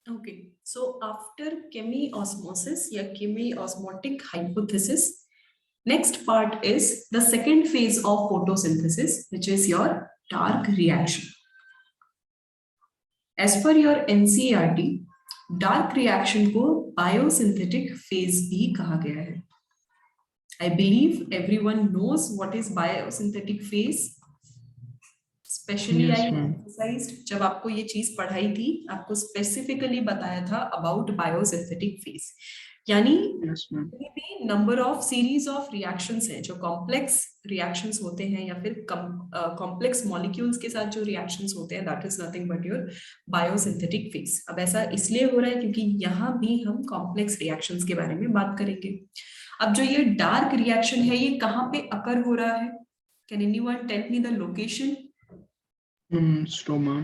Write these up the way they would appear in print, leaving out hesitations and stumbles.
Okay, so after chemiosmosis या chemiosmotic hypothesis, next part is the second phase of photosynthesis, which is your dark reaction. As per your NCERT, dark reaction को biosynthetic phase भी कहा गया है. I believe everyone knows what is biosynthetic phase. Especially Yes, I ma'am. emphasized जब आपको ये चीज पढ़ाई थी, आपको स्पेसिफिकली बताया था अबाउट बायोसिंथेटिक फेज. यानी Yes, ma'am. Number of series of reactions हैं जो कॉम्प्लेक्स रिएक्शंस होते हैं या फिर कॉम्प्लेक्स मॉलिक्यूल्स के साथ जो रिएक्शंस होते हैं, that is nothing but your biosynthetic phase. अब ऐसा इसलिए हो रहा है क्योंकि यहाँ भी हम कॉम्प्लेक्स रिएक्शंस के बारे में बात करेंगे. अब जो ये डार्क रिएक्शन है, ये कहाँ पे अकर हो रहा है? Can anyone tell me the location? Stroma.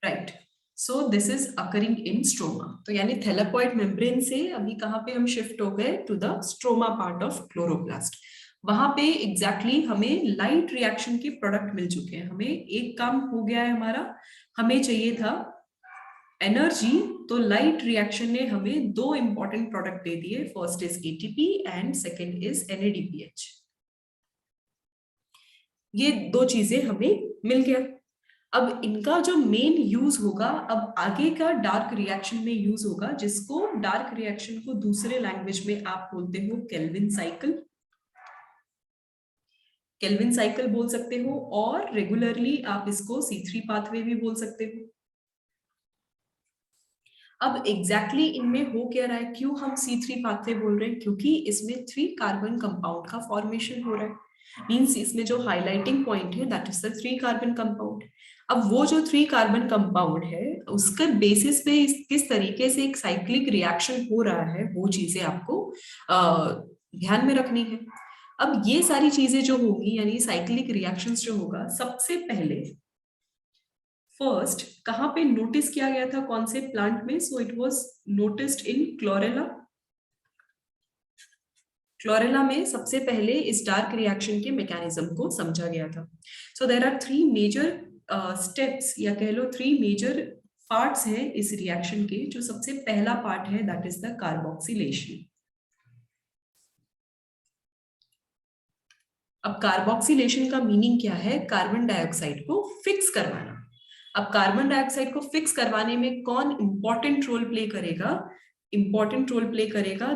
Right. So this is occurring in stroma. तो यानी थैलेपॉइड मेम्ब्रेन से अभी कहाँ पे हम शिफ्ट हो गए? To the stroma part of chloroplast. वहां पे एग्जैक्टली हमें लाइट रिएक्शन के प्रोडक्ट मिल चुके हैं. हमें एक काम हो गया है हमारा. हमें चाहिए था एनर्जी, तो लाइट रिएक्शन ने हमें दो इंपॉर्टेंट प्रोडक्ट दे दिए. First is ATP and second is NADPH. ये दो चीजें हमें मिल गया. अब इनका जो मेन यूज होगा, अब आगे का डार्क रिएक्शन में यूज होगा, जिसको डार्क रिएक्शन को दूसरे लैंग्वेज में आप बोलते हो केल्विन साइकिल. केल्विन साइकिल बोल सकते हो, और रेगुलरली आप इसको C3 पाथवे भी बोल सकते हो. अब एग्जैक्टली इनमें हो क्या रहा है? क्यों हम C3 पाथवे बोल रहे हैं? क्योंकि इसमें 3 कार्बन कंपाउंड का फॉर्मेशन हो रहा है. मींस इसमें जो हाइलाइटिंग पॉइंट है, that is the 3 carbon compound. अब वो जो 3 कार्बन कंपाउंड है, उसके बेसिस पे किस तरीके से एक साइक्लिक रिएक्शन हो रहा है, वो चीजें आपको ध्यान में रखनी है. अब ये सारी चीजें जो होगी, यानी साइक्लिक रिएक्शंस जो होगा, सबसे पहले फर्स्ट कहां पे नोटिस किया गया था? कौन से प्लांट में? So it was noticed in chlorella. Chlorella में सबसे पहले इस डार्क रिएक्शन के मैकेनिज्म को समझा गया था. So there are 3 major steps, या कह लो 3 मेजर पार्ट्स हैं इस रिएक्शन के. जो सबसे पहला पार्ट है, दैट इज द कार्बोक्सिलेशन. अब कार्बोक्सिलेशन का मीनिंग क्या है? कार्बन डाइऑक्साइड को फिक्स करवाना. अब कार्बन डाइऑक्साइड को फिक्स करवाने में कौन इंपॉर्टेंट रोल प्ले करेगा? इंपॉर्टेंट रोल प्ले करेगा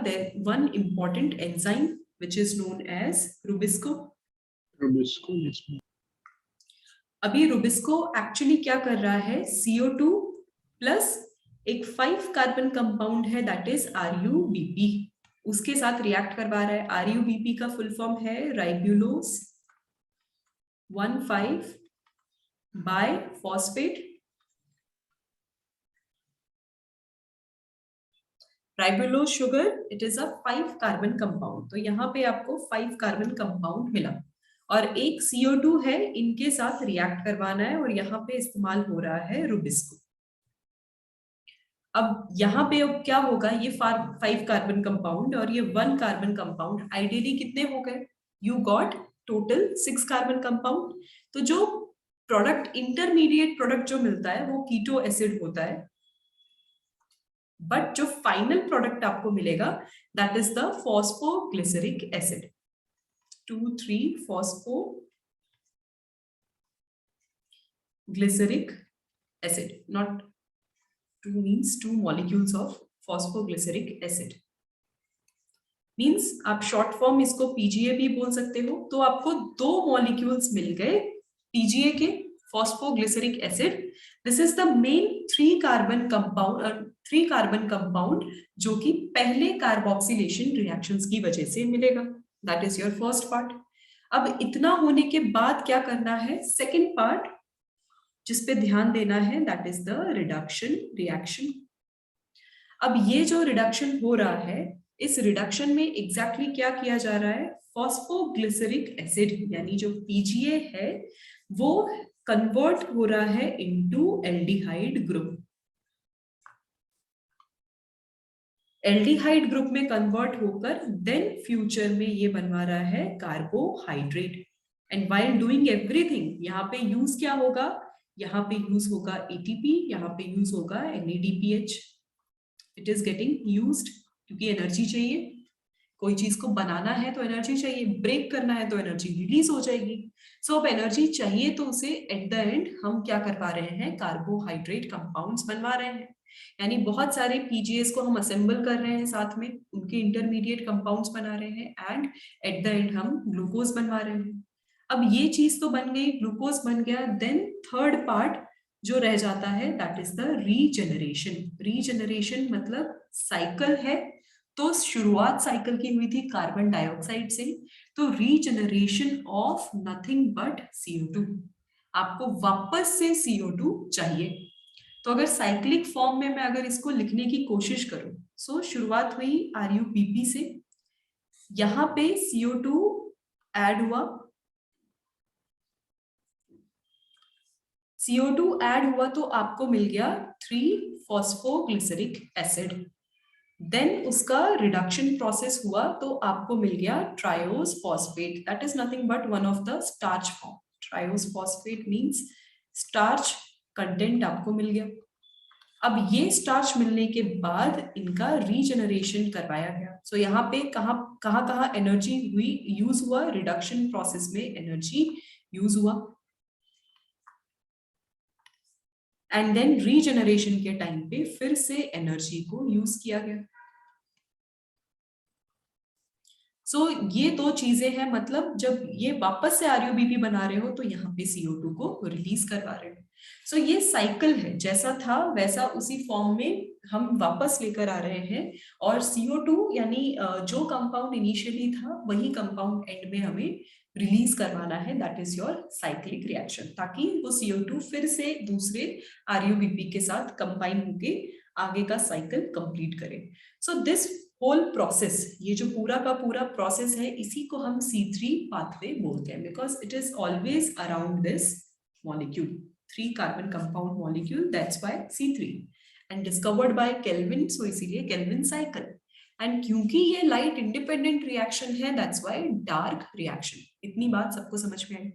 one important enzyme which is known as rubisco. Rubisco, yes, ma'am. अभी रुबिस्को एक्चुअली क्या कर रहा है? CO2 प्लस एक 5 कार्बन कंपाउंड है, दैट इज RUBP, उसके साथ रिएक्ट करवा रहा है. RUBP का फुल फॉर्म है ribulose 1,5 bisphosphate. Ribulose sugar, it is a 5 carbon compound. तो यहाँ पे आपको 5 कार्बन कंपाउंड मिला, और एक CO2 है, इनके साथ रिएक्ट करवाना है, और यहाँ पे इस्तेमाल हो रहा है रुबिस्को. अब यहाँ पे अब क्या होगा? ये 5 कार्बन कंपाउंड और ये 1 कार्बन कंपाउंड आइडियली कितने हो गए? You got total 6 carbon compound. तो जो प्रोडक्ट, इंटरमीडिएट प्रोडक्ट जो मिलता है, वो कीटो एसिड होता है. बट जो फाइनल प्रोडक्ट आपको मिलेगा, that is the phosphoglyceric acid. 2,3 phosphoglyceric acid, not 2 means 2 molecules of phosphoglyceric acid. Means आप शॉर्ट फॉर्म इसको PGA भी बोल सकते हो. तो आपको 2 मॉलिक्यूल्स मिल गए PGA के, phosphoglyceric acid. This is the main 3 carbon compound जो कि पहले कार्बोक्सिलेशन रिएक्शंस की वजह से मिलेगा. That is your first part. अब इतना होने के बाद क्या करना है? सेकेंड पार्ट जिस पे ध्यान देना है, that is the reduction reaction. अब ये जो रिडक्शन हो रहा है, इस रिडक्शन में एग्जैक्टली क्या किया जा रहा है? फॉस्फोग्लिसरिक एसिड यानी जो PGA है, वो कन्वर्ट हो रहा है into aldehyde group. Aldehyde group में कन्वर्ट होकर देन फ्यूचर में ये बनवा रहा है carbohydrate. And while doing everything, यहाँ पे यूज क्या होगा? यहाँ पे यूज होगा ATP, यहाँ पे यूज होगा NADPH. It is getting used, क्योंकि एनर्जी चाहिए, कोई चीज को बनाना है तो एनर्जी चाहिए, ब्रेक करना है तो एनर्जी रिलीज हो जाएगी। सो अब एनर्जी चाहिए तो उसे एट द एंड हम क्या करवा रहे हैं, कार्बोहाइड्रेट कंपाउंड्स बनवा रहे हैं, यानी बहुत सारे पीजीएस को हम असेंबल कर रहे हैं, साथ में उनके इंटरमीडिएट कंपाउंड्स बना रहे हैं, एंड एट द एंड हम ग्लूकोज बनवा रहे हैं। अब ये चीज तो बन गई, ग्लूकोज बन गया, देन थर्ड पार्ट जो रह जाता है that is the regeneration. Regeneration मतलब साइकिल है, तो शुरुआत साइकिल की हुई थी कार्बन डाइऑक्साइड से, तो regeneration of nothing but CO2, आपको वापस से CO2 चाहिए। तो अगर साइक्लिक फॉर्म में मैं अगर इसको लिखने की कोशिश करूं, सो शुरुआत हुई RUPP से, यहां पे CO2 ऐड हुआ, CO2 ऐड हुआ तो आपको मिल गया 3-फॉस्फोग्लिसरिक एसिड, देन उसका रिडक्शन प्रोसेस हुआ तो आपको मिल गया triose phosphate, that is nothing but one of the starch form. Triose phosphate means starch content आपको मिल गया। अब ये स्टार्च मिलने के बाद इनका रीजनरेशन करवाया गया। सो यहाँ पे कहाँ एनर्जी हुई, यूज हुआ, रिडक्शन प्रोसेस में एनर्जी यूज हुआ, एंड देन रीजनरेशन के टाइम पे फिर से एनर्जी को यूज किया गया। सो ये दो चीजें हैं, मतलब जब ये वापस से RUBP बना रहे हो तो यहाँ पे CO2 को रिलीज करवा रहे हो। सो ये साइकिल है, जैसा था वैसा उसी फॉर्म में हम वापस लेकर आ रहे हैं, और CO2 यानी जो कंपाउंड इनिशियली था वही कंपाउंड एंड में हमें रिलीज करवाना है, that is your cyclic reaction, ताकि वो CO2 फिर से दूसरे RUBP के साथ कंबाइन होके आगे का साइकिल कंप्लीट करे। सो दिस होल प्रोसेस, ये जो पूरा का पूरा प्रोसेस है, इसी को हम C3 पाथवे बोलते हैं, because it is always around this molecule, 3 carbon compound molecule, that's why C3, and discovered by Calvin, so इसीलिए केल्विन साइकिल। एंड क्योंकि ये लाइट इंडिपेंडेंट रिएक्शन है, दैट्स व्हाई डार्क रिएक्शन। इतनी बात सबको समझ में आई?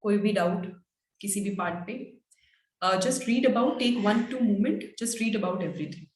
कोई भी डाउट किसी भी पार्ट पे? Just read about, take 1-2 moment, just read about everything.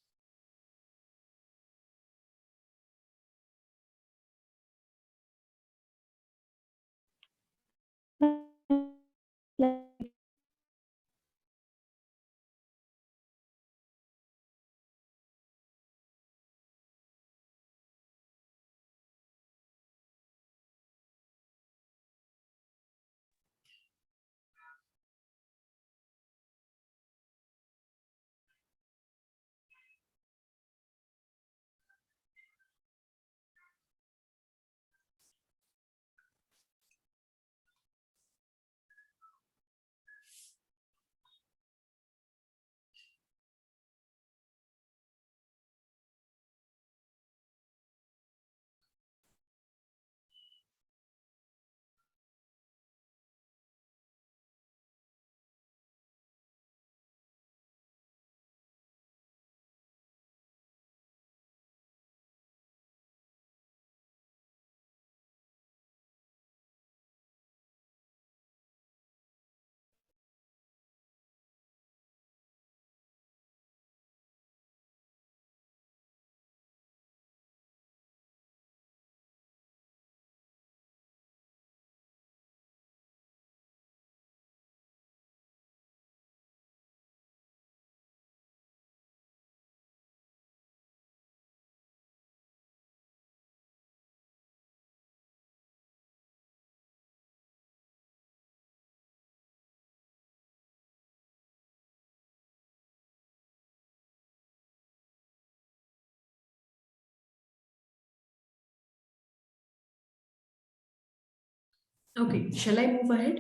Okay, shall I move ahead?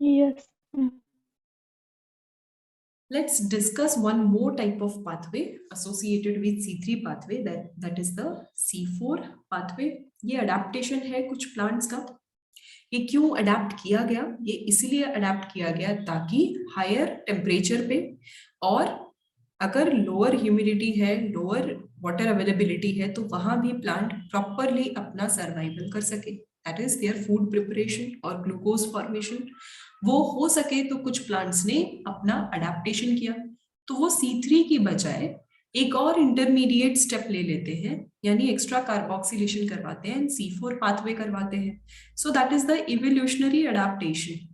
Yes. Let's discuss one more type of pathway associated with C3 pathway, that is the C4 pathway. ये adaptation है कुछ plants का। ये क्यों adapt किया गया? ये इसीलिए अडेप्ट किया गया ताकि हायर टेम्परेचर पे, और अगर लोअर ह्यूमिडिटी है, लोअर वाटर अवेलेबिलिटी है, तो वहां भी प्लांट प्रॉपरली अपना सर्वाइवल कर सके। That is their food preparation और ग्लूकोज फॉर्मेशन, वो हो सके तो कुछ प्लांट्स ने अपना अडेप्टेशन किया, तो वो C3 की बजाय एक और इंटरमीडिएट स्टेप ले लेते हैं, यानी एक्स्ट्रा कार्बोक्सिलेशन करवाते हैं, C4 पाथवे करवाते हैं. So that is the evolutionary adaptation.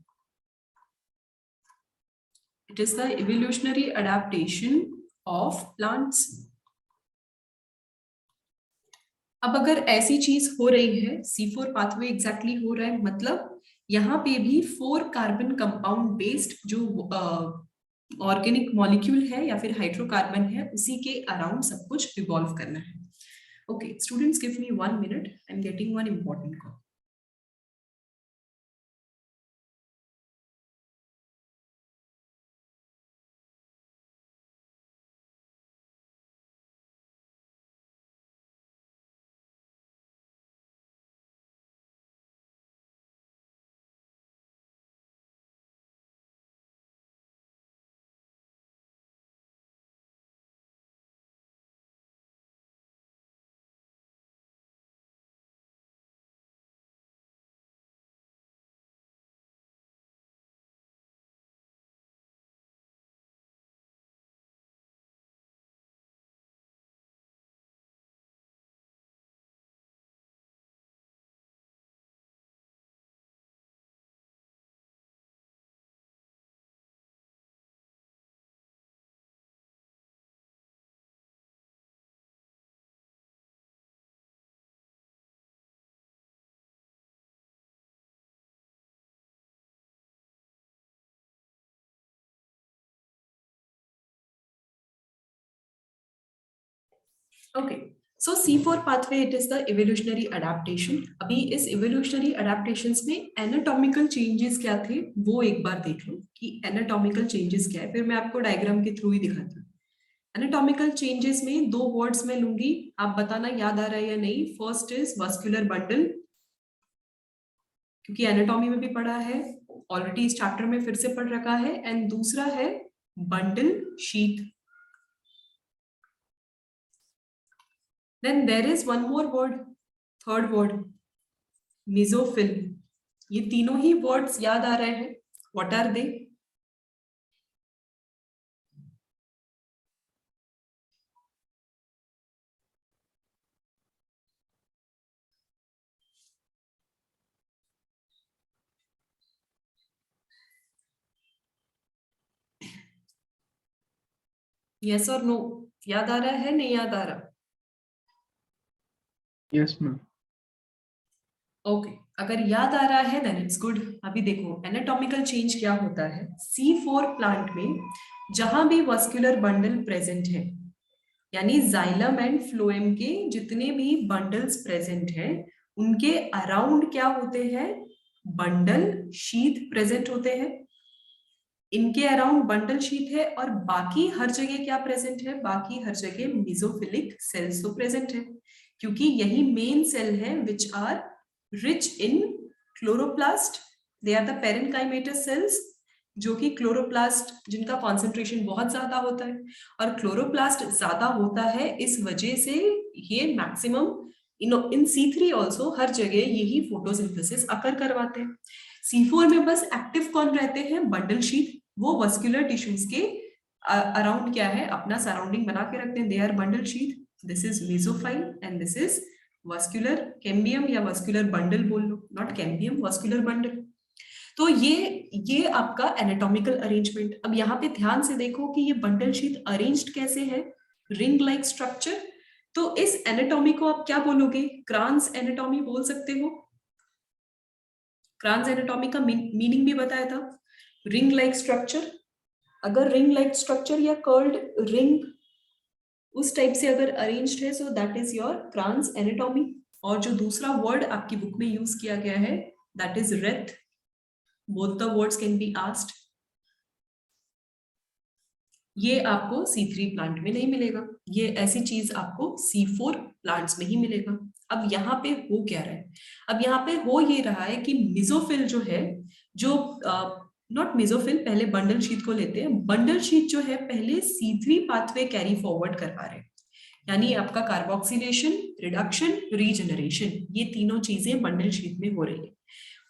It is the evolutionary adaptation of plants. अब अगर ऐसी चीज हो रही है, C4 पाथवे एग्जैक्टली हो रहा है, मतलब यहाँ पे भी 4 कार्बन कंपाउंड बेस्ड जो ऑर्गेनिक मॉलिक्यूल है या फिर हाइड्रोकार्बन है, उसी के अराउंड सब कुछ रिवॉल्व करना है. Okay students, give me 1 minute. I am getting one important call. Okay, so C4 pathway, it is the evolutionary adaptation. अभी इस evolutionary adaptations में anatomical changes क्या थे वो एक बार देख लो कि anatomical changes क्या है, फिर मैं आपको डायग्राम के थ्रू ही दिखाती हूँ. Anatomical changes में 2 वर्ड्स मैं लूंगी, आप बताना याद आ रहा है या नहीं. फर्स्ट इज vascular bundle, क्योंकि एनाटॉमी में भी पढ़ा है, ऑलरेडी इस चैप्टर में फिर से पढ़ रखा है. एंड दूसरा है bundle sheath. Then there is one more word, third word, mesophyll. ये तीनों ही वर्ड्स याद आ रहे हैं. What are they? Yes or no? याद आ रहा है, नहीं याद आ रहा? Yes, ma'am. ओके, अगर याद आ रहा है देन इट्स गुड. अभी देखो एनाटॉमिकल चेंज क्या होता है. C4 प्लांट में जहां भी वस्कुलर बंडल प्रेजेंट है, यानी जाइलम एंड फ्लोएम के जितने भी बंडल्स प्रेजेंट हैं, उनके अराउंड क्या होते हैं, बंडल शीथ प्रेजेंट होते हैं. इनके अराउंड बंडल शीथ है और बाकी हर जगह क्या प्रेजेंट है, बाकी हर जगह मेसोफिलिक सेल्स तो प्रेजेंट है, क्योंकि यही मेन सेल है which are rich in chloroplast. They are the parenchymatous cells, जो कि क्लोरोप्लास्ट जिनका कॉन्सेंट्रेशन बहुत ज्यादा होता है, और क्लोरोप्लास्ट ज्यादा होता है इस वजह से ये मैक्सिमम इन C3 ऑल्सो हर जगह यही फोटोसिंथेसिस अकर करवाते हैं. C4 में बस एक्टिव कौन रहते हैं, बंडल शीथ. वो वस्कुलर टिश्यूज के अराउंड क्या है, अपना सराउंडिंग बना के रखते हैं. They are bundle sheath. This is mesophyll and this is vascular cambium या वस्कुलर बंडल बोल लो, नॉट कैम्बियम, वस्कुलर बंडल. तो ये आपका एनाटॉमिकल अरेंजमेंट. अब यहाँ पे ध्यान से देखो कि ये बंडल शीट अरेंज्ड कैसे है, रिंग लाइक स्ट्रक्चर. तो इस एनाटॉमी को आप क्या बोलोगे, क्रांस एनाटॉमी बोल सकते हो. क्रांस एनाटॉमी का मीनिंग भी बताया था, रिंग लाइक स्ट्रक्चर. अगर रिंग लाइक स्ट्रक्चर या कर्ल्ड रिंग उस टाइप से अगर अरेंज्ड है, so that is your cross anatomy. और जो दूसरा वर्ड आपकी बुक में यूज किया गया है that is Wraith. Both the words can be asked. ये आपको C3 प्लांट में नहीं मिलेगा, ये ऐसी चीज आपको C4 प्लांट्स में ही मिलेगा. अब यहाँ पे हो क्या रहा है, अब यहाँ पे हो ये रहा है कि मेसोफिल जो है, जो नॉट मेसोफिल, पहले बंडल शीट को लेते हैं. बंडल शीट जो है पहले C3 पाथवे कैरी फॉरवर्ड करवा रहे हैं, यानी आपका कार्बोक्सिलेशन, रिडक्शन, रीजनरेशन, ये तीनों चीजें बंडल शीट में हो रही है।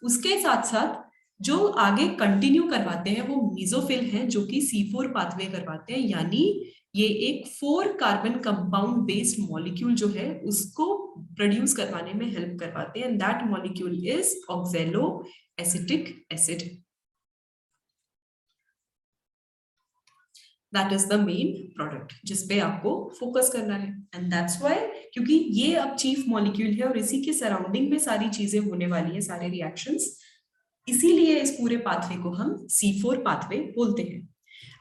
उसके साथ साथ जो आगे कंटिन्यू करवाते हैं वो मीजोफिल हैं, जो कि C4 पाथवे करवाते हैं, यानी ये एक 4 कार्बन कंपाउंड बेस्ड मॉलिक्यूल जो है उसको प्रोड्यूस करवाने में हेल्प करवाते हैं, and that molecule is oxalo acetic acid. That is the main product जिसपे आपको फोकस करना है, एंड दैट्स व्हाई, क्योंकि ये अब चीफ मॉलिक्यूल है और इसी के सराउंडिंग में सारी चीजें होने वाली है, सारे रिएक्शंस, इसीलिए इस पूरे पाथवे को हम C4 पाथवे बोलते हैं।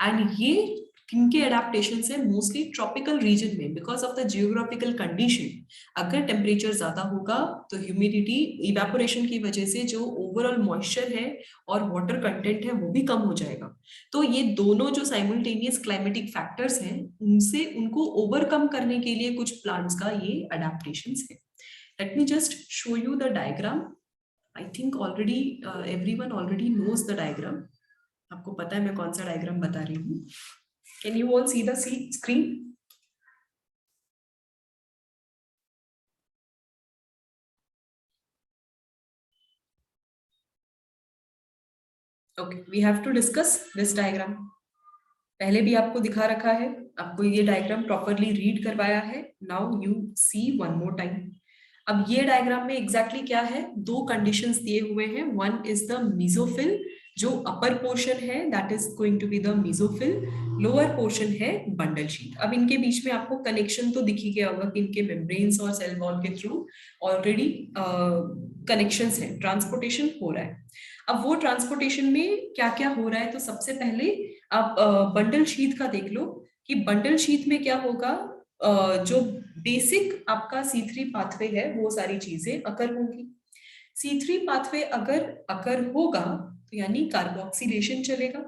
एंड ये किनके एडेप्टेशन है? मोस्टली ट्रॉपिकल रीजन में, because of the geographical condition. अगर टेम्परेचर ज्यादा होगा तो ह्यूमिडिटी, इवेपोरेशन की वजह से जो ओवरऑल मॉइस्चर है और वाटर कंटेंट है वो भी कम हो जाएगा। तो ये दोनों जो साइमल्टेनियस क्लाइमेटिक फैक्टर्स हैं, उनसे उनको ओवरकम करने के लिए कुछ प्लांट्स का ये अडेप्टेशन है। Let me just show you the diagram. I think already everyone already knows the diagram. आपको पता है मैं कौन सा डायग्राम बता रही हूँ। Can you all see the screen? Okay, we have to discuss this diagram. पहले भी आपको दिखा रखा है, आपको ये डायग्राम प्रॉपरली रीड करवाया है। Now you see one more time. अब ये डायग्राम में एग्जैक्टली क्या है? दो कंडीशंस दिए हुए हैं। वन इज द मीजोफिल, जो अपर पोर्शन है that is going to be the mesophyll, lower portion है बंडल शीट। अब इनके बीच में आपको कनेक्शन तो दिख ही गया होगा कि इनके मेम्ब्रेन्स और सेल वॉल के थ्रू ऑलरेडी कनेक्शंस हैं, ट्रांसपोर्टेशन हो रहा है। अब वो ट्रांसपोर्टेशन में क्या क्या हो रहा है, तो सबसे पहले आप बंडल शीट का देख लो कि बंडल शीट में क्या होगा। जो बेसिक आपका C3 पाथवे है वो सारी चीजें अकर होंगी। C3 पाथवे अगर अकर होगा तो यानी कार्बोक्सिलेशन चलेगा।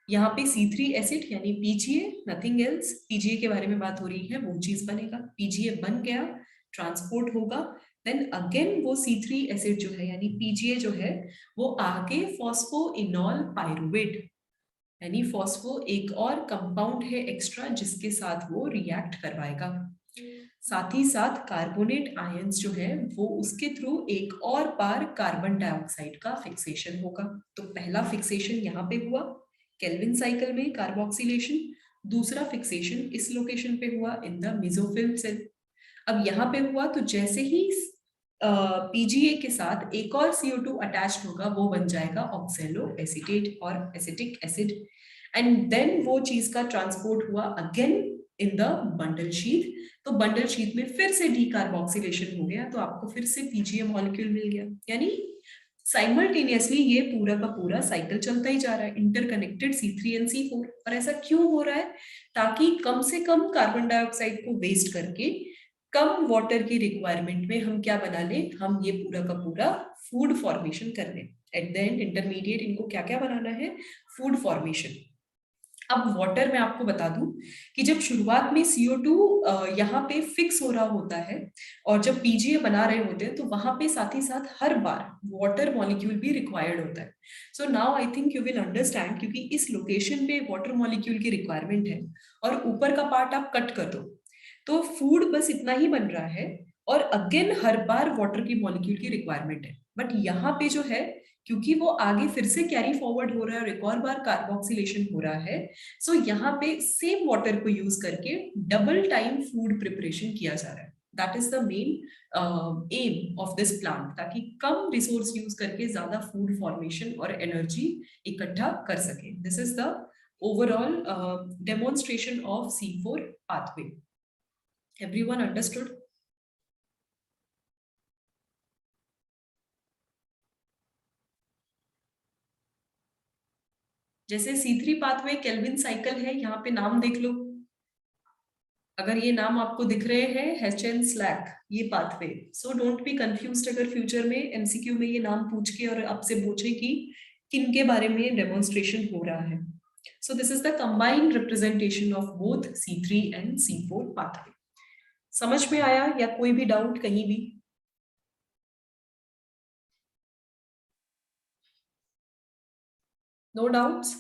यहाँ पे C3 एसिड यानी PGA, नथिंग एल्स, PGA के बारे में बात हो रही है, वो चीज बनेगा। PGA बन गया, ट्रांसपोर्ट होगा, देन अगेन वो C3 एसिड जो है यानी PGA जो है वो आगे फॉस्फोइनॉल पाइरुवेट यानी फॉस्फो एक और कंपाउंड है एक्स्ट्रा जिसके साथ वो रिएक्ट करवाएगा। साथ ही साथ कार्बोनेट आयंस जो है वो उसके थ्रू एक और बार कार्बन डाइऑक्साइड का फिक्सेशन होगा। तो पहला फिक्सेशन यहाँ पे हुआ केल्विन साइकिल में कार्बोक्सिलेशन, दूसरा फिक्सेशन इस लोकेशन पे हुआ इन द मेसोफिल सेल। अब यहाँ पे हुआ तो जैसे ही PGA के साथ एक और CO2 अटैच्ड होगा वो बन जाएगा ऑक्सैलो एसिटेट और एसिटिक एसिड, एंड देन वो चीज का ट्रांसपोर्ट हुआ again in the bundle sheath. तो बंडल शीट में फिर से डीकार्बोक्सिलेशन हो गया तो आपको फिर से PGA मॉलिक्यूल मिल गया। यानी साइमल्टेनियसली ये पूरा का पूरा साइकिल चलता ही जा रहा है, इंटरकनेक्टेड C3 एंड C4। और ऐसा क्यों हो रहा है? ताकि कम से कम कार्बन डाइऑक्साइड को वेस्ट करके कम वाटर की रिक्वायरमेंट में हम क्या बना ले, हम ये पूरा का पूरा फूड फॉर्मेशन कर लें। एट द एंड इंटरमीडिएट इनको क्या क्या बनाना है? Food formation. अब वाटर में आपको बता दूं कि जब शुरुआत में CO2 यहाँ पे फिक्स हो रहा होता है और जब PGA बना रहे होते हैं तो वहां पे साथ ही साथ हर बार वाटर मॉलिक्यूल भी रिक्वायर्ड होता है। So now I think you will understand, क्योंकि इस लोकेशन पे वाटर मॉलिक्यूल की रिक्वायरमेंट है और ऊपर का पार्ट आप कट कर दो तो फूड बस इतना ही बन रहा है और अगेन हर बार वाटर की मॉलिक्यूल की रिक्वायरमेंट है। बट यहाँ पे जो है क्योंकि वो आगे फिर से कैरी फॉरवर्ड हो रहा है और एक और बार कार्बोक्सिलेशन हो रहा है, सो यहाँ पे सेम वाटर को यूज करके डबल टाइम फूड प्रिपरेशन किया जा रहा है। That is the main M of this plant, ताकि कम रिसोर्स यूज करके ज्यादा फूड फॉर्मेशन और एनर्जी इकट्ठा कर सके। This is the overall demonstration of C4 pathway. Everyone understood? जैसे C3 पाथवे केल्विन साइकिल है, यहाँ पे नाम देख लो। अगर ये नाम आपको दिख रहे हैं HN स्लैक, ये pathway, so don't be confused अगर फ्यूचर में MCQ में ये नाम पूछ के और आपसे पूछे कि किनके बारे में डेमोन्स्ट्रेशन हो रहा है। So this is the combined representation of both C3 and C4 pathway. समझ में आया या कोई भी डाउट कहीं भी? No doubts?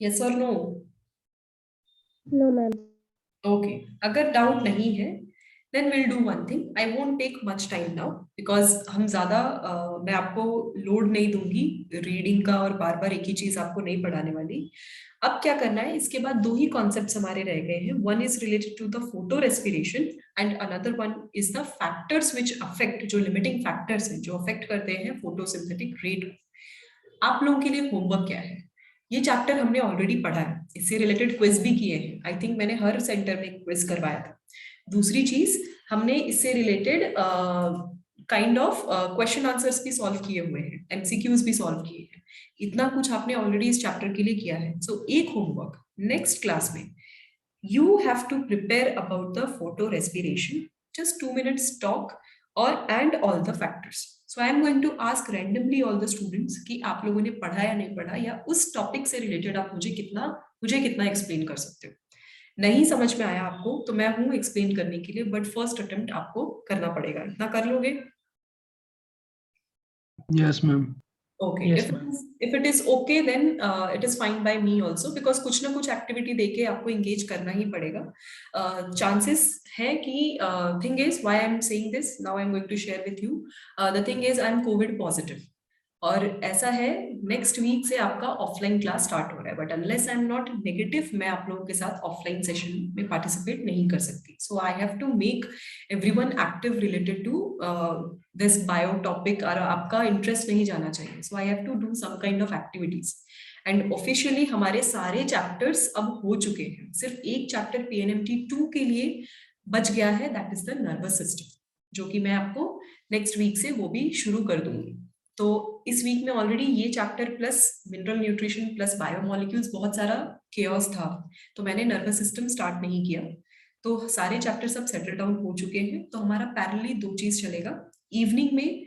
यस और नो? No, ma'am. ओके, अगर डाउट नहीं है then will do one thing, I won't take much time now because हम ज्यादा मैं आपको लोड नहीं दूंगी रीडिंग का और बार बार एक ही चीज आपको नहीं पढ़ाने वाली। अब क्या करना है, इसके बाद दो ही कॉन्सेप्ट्स हमारे रह गए हैं, one is related to the photo respiration and another one is the factors which affect, जो लिमिटिंग फैक्टर्स हैं जो अफेक्ट करते हैं फोटोसिंथेटिक रेट। आप लोगों के लिए होमवर्क क्या है, ये चैप्टर हमने ऑलरेडी पढ़ा है, इससे रिलेटेड क्विज भी किए हैं, आई थिंक मैंने हर सेंटर में क्विज करवाया था। दूसरी चीज, हमने इससे related kind of question answers भी सॉल्व किए हुए हैं, एमसीक्यूज भी सॉल्व किए हैं, इतना कुछ आपने ऑलरेडी इस चैप्टर के लिए किया है। सो एक होमवर्क, नेक्स्ट क्लास में you have to prepare about the photo respiration, just 2 minutes talk or and all the factors. So I am going to ask randomly all the students कि आप लोगों ने पढ़ा या नहीं पढ़ा, या उस टॉपिक से रिलेटेड आप मुझे कितना एक्सप्लेन कर सकते हो। नहीं समझ में आया आपको तो मैं हूं एक्सप्लेन करने के लिए, बट फर्स्ट अटेम्प्ट आपको करना पड़ेगा, इतना कर लोगे? Yes, ma'am. Okay, Yes, if ma'am. if it is okay then it is fine by me also because कुछ ना कुछ एक्टिविटी देके आपको engage करना ही पड़ेगा। Chances है कि thing is why I'm saying this now I'm going to share with you. The thing is I'm COVID positive और ऐसा है नेक्स्ट वीक से आपका ऑफलाइन क्लास स्टार्ट हो रहा है, but unless I am not negative मैं आप लोगों के साथ ऑफलाइन सेशन में पार्टिसिपेट नहीं कर सकती। So I have to make everyone active related to this bio topic, और आपका इंटरेस्ट नहीं जाना चाहिए। So I have to do some kind of activities and officially हमारे सारे चैप्टर्स अब हो चुके हैं, सिर्फ एक चैप्टर PNMT 2 के लिए बच गया है, that is the nervous system, जो कि मैं आपको नेक्स्ट वीक से वो भी शुरू कर दूंगी। तो इस वीक में ऑलरेडी ये chapter plus mineral nutrition plus biomolecules बहुत सारा केओस था, तो मैंने नर्वस सिस्टम स्टार्ट नहीं किया। तो सारे चैप्टर सब सेटल डाउन हो चुके हैं, तो हमारा पैरेलली दो चीज चलेगा। इवनिंग में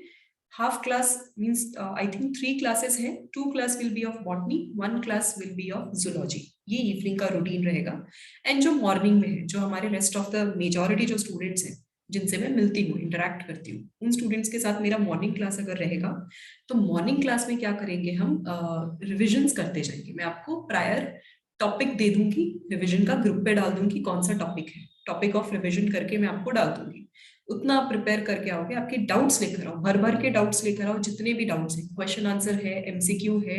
half class means I think 3 classes हैं, 2 class will be of botany, 1 class will be of zoology, ये इवनिंग का रूटीन रहेगा। एंड जो मॉर्निंग में है, जो हमारे रेस्ट ऑफ द मेजॉरिटी जो स्टूडेंट्स हैं जिनसे मैं मिलती हूँ इंटरेक्ट करती हूँ, उन स्टूडेंट्स के साथ मेरा मॉर्निंग क्लास अगर रहेगा तो मॉर्निंग क्लास में क्या करेंगे, हम रिविजन्स करते जाएंगे। मैं आपको प्रायर टॉपिक दे दूंगी, रिविजन का ग्रुप पे डाल दूंगी, कौन सा टॉपिक है, टॉपिक ऑफ रिविजन करके मैं आपको डाल दूंगी। उतना आप प्रिपेयर करके आओगे, आपके डाउट्स लेकर आओ, भर भर के डाउट्स लेकर आओ, जितने भी डाउट्स हैं, क्वेश्चन आंसर है, एमसीक्यू है,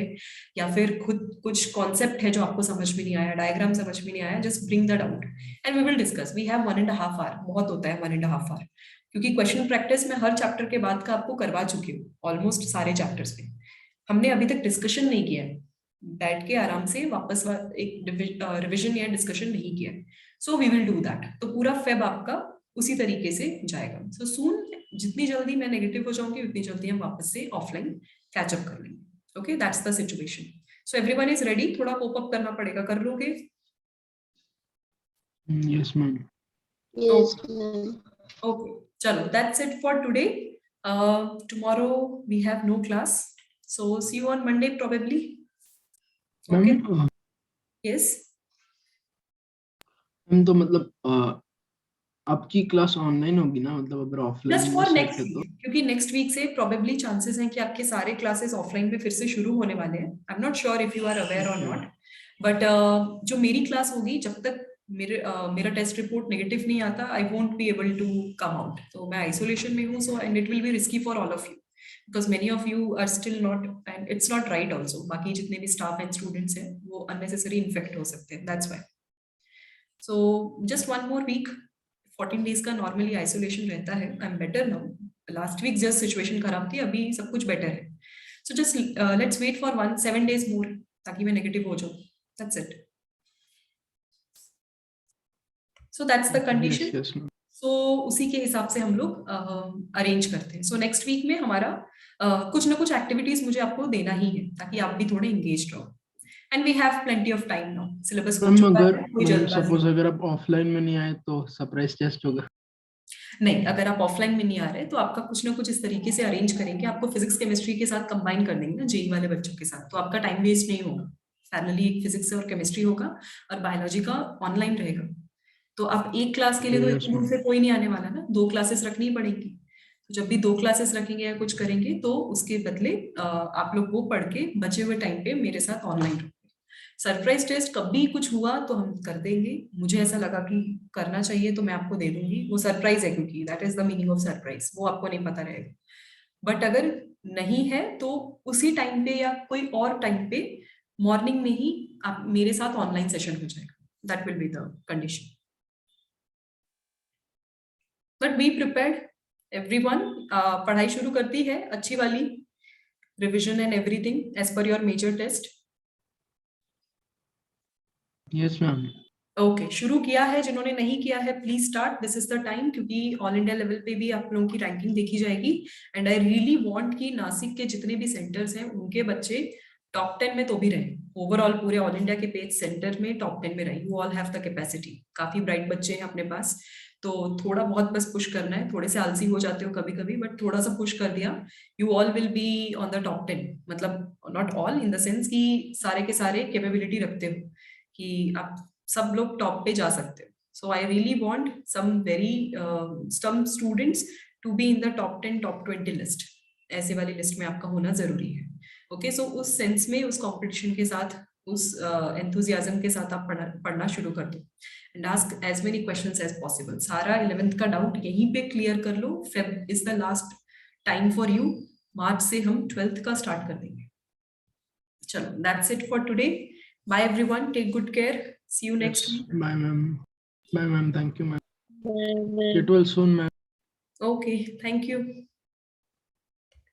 या फिर खुद कुछ कॉन्सेप्ट है जो आपको समझ में नहीं आया, डायग्राम समझ में नहीं आया, just bring the doubt and we will discuss. We have 1.5 hour, बहुत होता है 1.5 आवर, क्योंकि क्वेश्चन प्रैक्टिस में हर चैप्टर के बाद का आपको करवा चुकी हूँ, ऑलमोस्ट सारे चैप्टर्स में। हमने अभी तक डिस्कशन नहीं किया है, बैठ के आराम से वापस एक रिविजन या डिस्कशन नहीं किया है। So we will do that. तो पूरा फेब आपका उसी तरीके से जाएगा। सो सून, जितनी जल्दी मैं नेगेटिव हो जाऊंगी उतनी जल्दी हम वापस से ऑफलाइन कैचअप कर लेंगे। Okay, that's the situation. So everyone is ready, थोड़ा पोप अप करना पड़ेगा, कर लोगे? Yes, ma'am. Yes, ma'am. Okay, chalo, that's it for today. Tomorrow we have no class, so see you on Monday probably. Okay. Ma'am, Yes. Ma'am तो मतलब आपकी class online होगी ना, मतलब अगर offline Just for next week, क्योंकि next week से probably chances हैं कि आपके सारे क्लासेस ऑफलाइन में फिर से शुरू होने वाले हैं। I'm not sure if you are aware or not, but जो मेरी क्लास होगी, जब तक मेरा टेस्ट रिपोर्ट नेगेटिव नहीं आता, I won't be able to come out. तो मैं आइसोलेशन में हूँ, so and it will be risky for all of you because many of you are still not, and it's not right also. बाकी जितने भी staff and students हैं वो unnecessary infect हो सकते हैं, that's why. So just one more week, 14 days का normally isolation रहता है। I am better now, last week just situation खराब थी, अभी सब कुछ बेटर है। So just let's wait for 7 days more ताकि मैं नेगेटिव हो जाऊं, that's it. So that's the condition. So उसी के हिसाब से हम लोग अरेंज करते हैं। सो नेक्स्ट वीक में हमारा कुछ ना कुछ एक्टिविटीज मुझे आपको देना ही है ताकि आप भी थोड़े एंगेज्ड रहो। And we have plenty of time now. Syllabus हो चुका है, कोई जल्दबाजी सपोज अगर आप ऑफलाइन में नहीं आए तो सरप्राइज टेस्ट होगा? नहीं, अगर आप ऑफलाइन में नहीं आ रहे तो आपका कुछ ना कुछ इस तरीके से अरेंज करेंगे, आपको फिजिक्स केमिस्ट्री के साथ कंबाइन कर देंगे ना जेई वाले बच्चों के साथ, तो आपका टाइम वेस्ट नहीं होगा। पैरेलली फिजिक्स और केमिस्ट्री होगा और बायोलॉजी का ऑनलाइन रहेगा। तो आप एक क्लास के लिए तो इतनी दूर से कोई नहीं आने वाला ना, 2 क्लासेस रखनी पड़ेगी। तो जब भी 2 क्लासेस रखेंगे या कुछ करेंगे तो उसके बदले आप लोग वो पढ़ के बचे हुए टाइम पे मेरे साथ ऑनलाइन रखेंगे। सरप्राइज टेस्ट कभी कुछ हुआ तो हम कर देंगे, मुझे ऐसा लगा कि करना चाहिए तो मैं आपको दे दूंगी, वो सरप्राइज है क्योंकि that is the meaning of surprise, वो आपको नहीं पता रहेगा। बट अगर नहीं है तो उसी टाइम पे या कोई और टाइम पे मॉर्निंग में ही आप मेरे साथ ऑनलाइन सेशन हो जाएगा, that will be the condition. But be prepared everyone, पढ़ाई शुरू करती है अच्छी वाली, revision and everything as per your major test. Yes ma'am. Okay, शुरू किया है, जिन्होंने नहीं किया है please start, this is the time, क्योंकि ऑल इंडिया लेवल पे भी आप लोगों की रैंकिंग देखी जाएगी। एंड आई रियली वांट कि नासिक के जितने भी सेंटर्स हैं उनके बच्चे टॉप 10 में तो भी रहे, ओवरऑल पूरे ऑल इंडिया के पेज सेंटर में टॉप 10 में रहे। You all have the capacity, काफी ब्राइट बच्चे हैं अपने पास, तो थोड़ा बहुत बस पुश करना है। थोड़े से आलसी हो जाते हो कभी कभी, बट थोड़ा सा पुश कर दिया, you all will be on the top 10। मतलब not all in the sense कि सारे के सारे कैपेबिलिटी रखते हो कि आप सब लोग टॉप पे जा सकते हो। So I really want some students to be in the top 10 top 20 list, ऐसे वाली लिस्ट में आपका होना जरूरी है। ओके, सो उस सेंस में, उस कंपटीशन के साथ, उस एंथुजियाज्म के साथ आप पढ़ना शुरू कर दो and ask as many questions as possible. सारा 11th का डाउट यहीं पे क्लियर कर लो। Feb is the last time for you, March से हम 12th का स्टार्ट कर देंगे। चलो, that's it for today. Bye everyone, take good care, see you next week. Bye ma'am. Bye ma'am. Thank you ma'am. Bye. Get well soon ma'am. Okay, thank you.